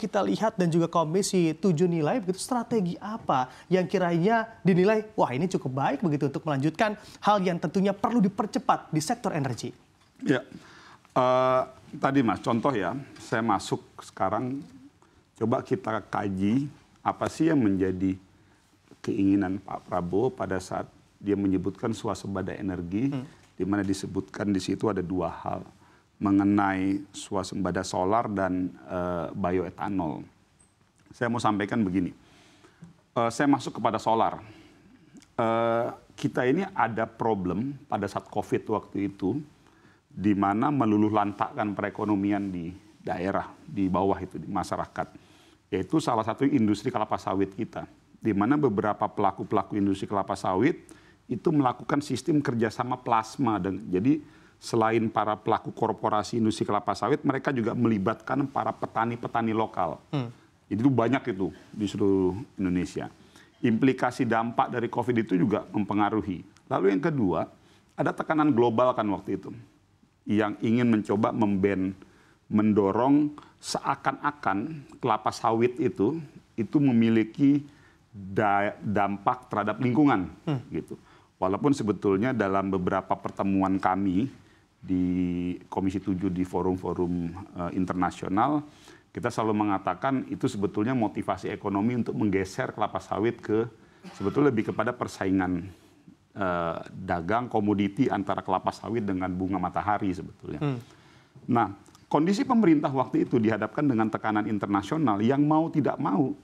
kita lihat dan juga Komisi 7 nilai begitu, strategi apa yang kiranya dinilai wah ini cukup baik begitu untuk melanjutkan hal yang tentunya perlu dipercepat di sektor energi? Ya, tadi Mas, contoh ya, saya masuk sekarang, coba kita kaji apa sih yang menjadi keinginan Pak Prabowo pada saat dia menyebutkan swasembada energi, di mana disebutkan di situ ada dua hal, mengenai swasembada solar dan bioetanol. Saya mau sampaikan begini, saya masuk kepada solar. Kita ini ada problem pada saat COVID waktu itu, di mana meluluh lantakkan perekonomian di daerah, di bawah itu, di masyarakat. Yaitu salah satu industri kelapa sawit kita, di mana beberapa pelaku-pelaku industri kelapa sawit itu melakukan sistem kerjasama plasma. Dan jadi selain para pelaku korporasi industri kelapa sawit, mereka juga melibatkan para petani-petani lokal. Jadi itu banyak itu di seluruh Indonesia. Implikasi dampak dari COVID itu juga mempengaruhi. Lalu yang kedua, ada tekanan global kan waktu itu, yang ingin mencoba mendorong seakan-akan kelapa sawit itu memiliki dampak terhadap lingkungan, gitu. Walaupun sebetulnya dalam beberapa pertemuan kami di Komisi 7 di forum-forum internasional, kita selalu mengatakan itu sebetulnya motivasi ekonomi untuk menggeser kelapa sawit ke sebetulnya lebih kepada persaingan dagang komoditi antara kelapa sawit dengan bunga matahari sebetulnya. Nah, kondisi pemerintah waktu itu dihadapkan dengan tekanan internasional yang mau tidak mau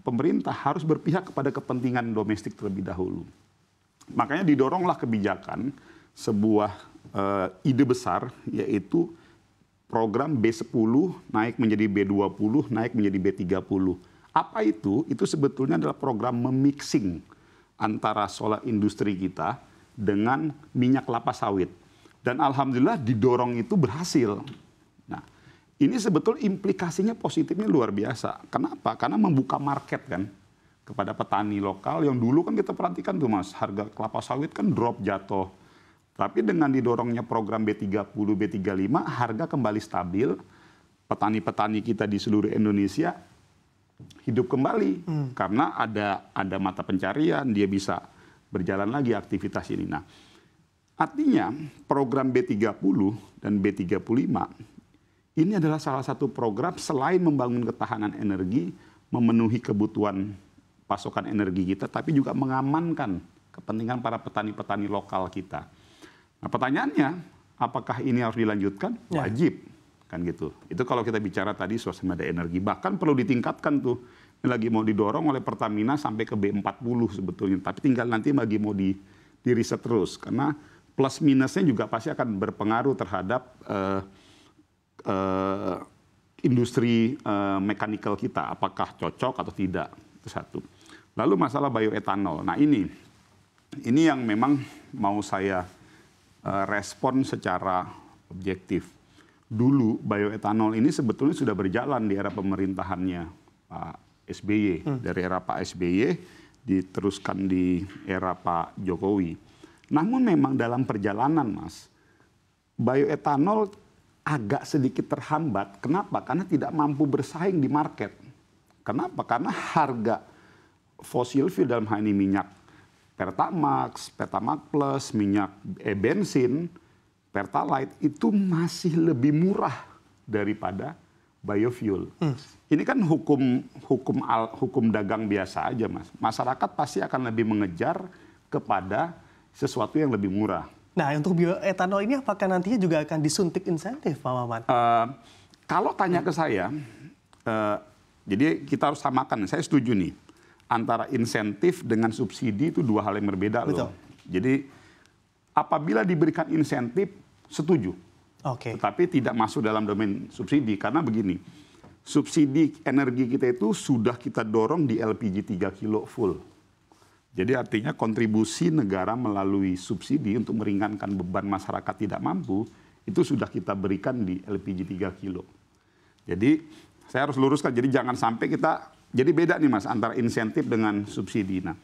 pemerintah harus berpihak kepada kepentingan domestik terlebih dahulu. Makanya didoronglah kebijakan sebuah ide besar, yaitu program B10 naik menjadi B20, naik menjadi B30. Apa itu? Itu sebetulnya adalah program memixing antara solar industri kita dengan minyak kelapa sawit. Dan alhamdulillah didorong itu berhasil. Nah, ini sebetulnya implikasinya positifnya luar biasa. Kenapa? Karena membuka market kan kepada petani lokal yang dulu kan kita perhatikan tuh Mas, harga kelapa sawit kan drop jatuh. Tapi dengan didorongnya program B30, B35, harga kembali stabil. Petani-petani kita di seluruh Indonesia hidup kembali. Karena ada mata pencarian, dia bisa berjalan lagi aktivitas ini. Nah, artinya program B30 dan B35 ini adalah salah satu program selain membangun ketahanan energi, memenuhi kebutuhan pasokan energi kita, tapi juga mengamankan kepentingan para petani-petani lokal kita. Nah, pertanyaannya, apakah ini harus dilanjutkan? Wajib, kan gitu. Itu kalau kita bicara tadi swasembada energi. Bahkan perlu ditingkatkan tuh. Ini lagi mau didorong oleh Pertamina sampai ke B40 sebetulnya. Tapi tinggal nanti lagi mau diriset terus. Karena plus minusnya juga pasti akan berpengaruh terhadap industri mekanikal kita. Apakah cocok atau tidak. Itu satu. Lalu masalah bioetanol. Nah ini yang memang mau saya respon secara objektif. Dulu bioetanol ini sebetulnya sudah berjalan di era pemerintahannya Pak SBY. Dari era Pak SBY diteruskan di era Pak Jokowi. Namun memang dalam perjalanan Mas, bioetanol agak sedikit terhambat. Kenapa? Karena tidak mampu bersaing di market. Kenapa? Karena harga fossil fuel dalam hal ini minyak Pertamax, Pertamax Plus, minyak bensin, Pertalite itu masih lebih murah daripada biofuel. Ini kan hukum dagang biasa aja Mas. Masyarakat pasti akan lebih mengejar kepada sesuatu yang lebih murah. Nah, untuk bioetanol ini apakah nantinya juga akan disuntik insentif, Pak Maman? Kalau tanya ke saya, jadi kita harus samakan. Saya setuju nih. Antara insentif dengan subsidi itu dua hal yang berbeda loh. Jadi apabila diberikan insentif, setuju. Tetapi tidak masuk dalam domain subsidi. Karena begini, subsidi energi kita itu sudah kita dorong di LPG 3 kilo full. Jadi artinya kontribusi negara melalui subsidi untuk meringankan beban masyarakat tidak mampu, itu sudah kita berikan di LPG 3 kilo. Jadi saya harus luruskan, jadi jangan sampai jadi beda nih Mas antara insentif dengan subsidi. Nah,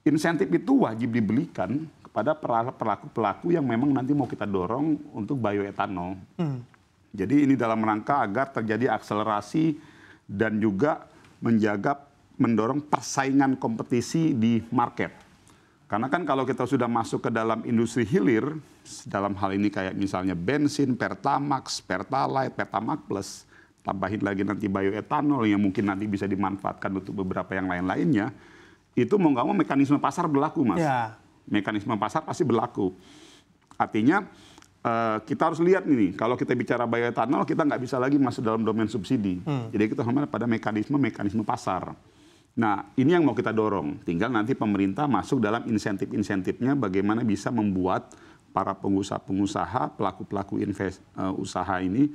insentif itu wajib dibelikan kepada pelaku-pelaku yang memang nanti mau kita dorong untuk bioetanol. Jadi ini dalam rangka agar terjadi akselerasi dan juga mendorong persaingan kompetisi di market. Karena kan kalau kita sudah masuk ke dalam industri hilir, dalam hal ini kayak misalnya bensin, Pertamax, Pertalite, Pertamax Plus, tambahin lagi nanti bioetanol yang mungkin nanti bisa dimanfaatkan untuk beberapa yang lain-lainnya, itu mau nggak mau mekanisme pasar berlaku, Mas. Ya. Mekanisme pasar pasti berlaku. Artinya kita harus lihat nih, kalau kita bicara bioetanol, kita nggak bisa lagi masuk dalam domain subsidi. Jadi kita harus pada mekanisme pasar. Nah, ini yang mau kita dorong. Tinggal nanti pemerintah masuk dalam insentif-insentifnya bagaimana bisa membuat para pengusaha-pengusaha, pelaku-pelaku usaha ini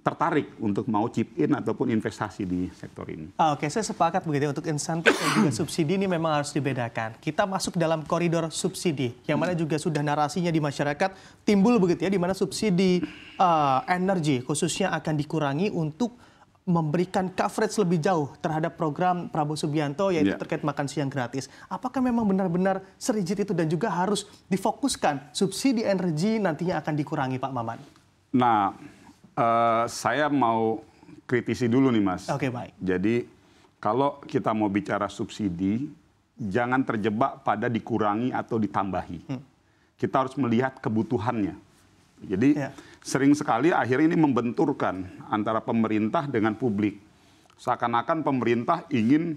tertarik untuk mau chip in ataupun investasi di sektor ini. Oke, saya sepakat begitu untuk insentif dan juga subsidi ini memang harus dibedakan. Kita masuk dalam koridor subsidi, yang mana juga sudah narasinya di masyarakat timbul begitu ya, di mana subsidi energi khususnya akan dikurangi untuk memberikan coverage lebih jauh terhadap program Prabowo Subianto yaitu terkait makan siang gratis. Apakah memang benar-benar serigit itu dan juga harus difokuskan subsidi energi nantinya akan dikurangi, Pak Maman? Nah, saya mau kritisi dulu nih, Mas. Oke, baik. Jadi kalau kita mau bicara subsidi, jangan terjebak pada dikurangi atau ditambahi. Kita harus melihat kebutuhannya. Jadi sering sekali akhirnya ini membenturkan antara pemerintah dengan publik. Seakan-akan pemerintah ingin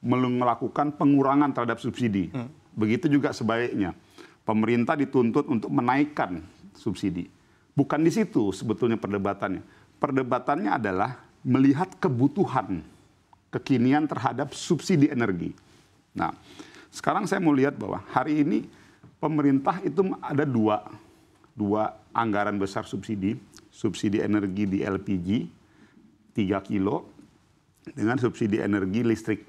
melakukan pengurangan terhadap subsidi. Begitu juga sebaliknya. Pemerintah dituntut untuk menaikkan subsidi. Bukan di situ sebetulnya perdebatannya. Perdebatannya adalah melihat kebutuhan kekinian terhadap subsidi energi. Nah, sekarang saya mau lihat bahwa hari ini pemerintah itu ada dua anggaran besar subsidi energi di LPG 3 kilo dengan subsidi energi listrik.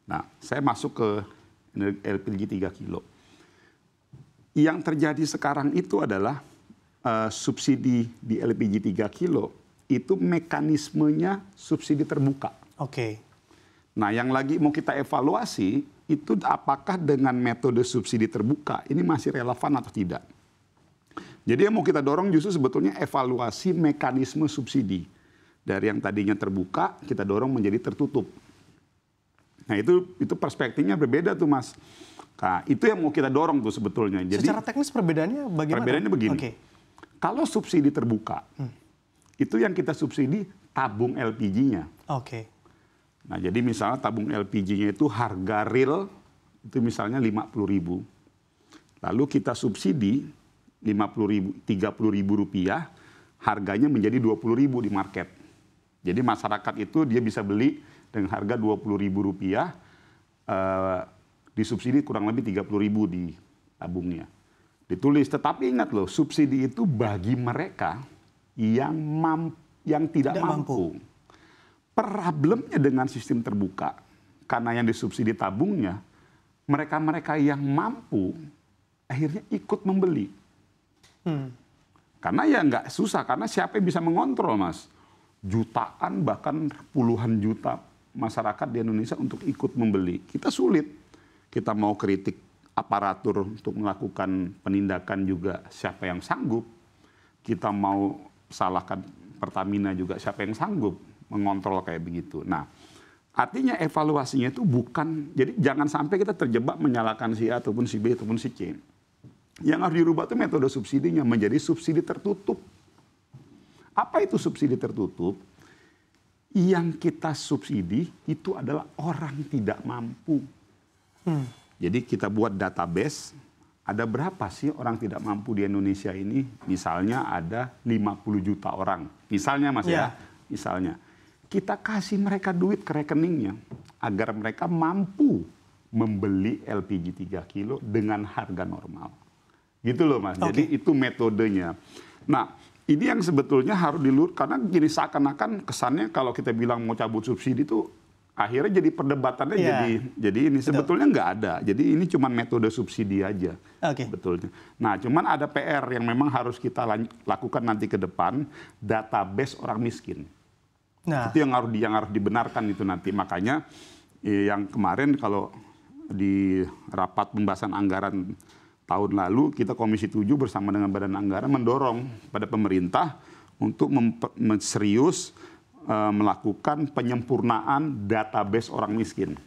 Nah, saya masuk ke LPG 3 kilo. Yang terjadi sekarang itu adalah subsidi di LPG 3 kilo itu mekanismenya subsidi terbuka. Oke. Nah, yang lagi mau kita evaluasi itu apakah dengan metode subsidi terbuka ini masih relevan atau tidak. Jadi yang mau kita dorong justru sebetulnya evaluasi mekanisme subsidi. Dari yang tadinya terbuka, kita dorong menjadi tertutup. Nah, itu perspektifnya berbeda tuh, Mas. Nah, itu yang mau kita dorong tuh sebetulnya. Jadi, secara teknis perbedaannya bagaimana? Perbedaannya begini. Oke. Kalau subsidi terbuka, itu yang kita subsidi tabung LPG-nya. Oke. Nah, jadi misalnya tabung LPG-nya itu harga real itu misalnya 50.000. Lalu kita subsidi 30.000 rupiah, harganya menjadi 20.000 di market. Jadi masyarakat itu dia bisa beli dengan harga 20.000 rupiah, disubsidi kurang lebih 30.000 di tabungnya. Ditulis, tetapi ingat loh, subsidi itu bagi mereka yang tidak mampu. Problemnya dengan sistem terbuka, karena yang disubsidi tabungnya, mereka-mereka yang mampu akhirnya ikut membeli. Karena ya nggak susah, karena siapa yang bisa mengontrol, Mas? Jutaan bahkan puluhan juta masyarakat di Indonesia untuk ikut membeli. Kita sulit. Kita mau kritik aparatur untuk melakukan penindakan juga siapa yang sanggup. Kita mau salahkan Pertamina juga siapa yang sanggup mengontrol kayak begitu. Nah, artinya evaluasinya itu bukan, jadi jangan sampai kita terjebak menyalahkan si A ataupun si B ataupun si C. Yang harus dirubah itu metode subsidinya menjadi subsidi tertutup. Apa itu subsidi tertutup? Yang kita subsidi itu adalah orang tidak mampu. Jadi kita buat database, ada berapa sih orang tidak mampu di Indonesia ini? Misalnya ada 50 juta orang. Misalnya, Mas ya, misalnya. Kita kasih mereka duit ke rekeningnya agar mereka mampu membeli LPG 3 kilo dengan harga normal. Gitu loh, Mas. Jadi itu metodenya. Nah, ini yang sebetulnya harus karena gini seakan-akan kesannya kalau kita bilang mau cabut subsidi itu akhirnya jadi perdebatannya jadi ini sebetulnya nggak ada. Jadi ini cuma metode subsidi aja. Betulnya. Nah, cuman ada PR yang memang harus kita lakukan nanti ke depan, database orang miskin. Nah, itu yang harus dibenarkan itu nanti. Makanya yang kemarin kalau di rapat pembahasan anggaran tahun lalu kita Komisi 7 bersama dengan Badan Anggaran mendorong pada pemerintah untuk serius melakukan penyempurnaan database orang miskin.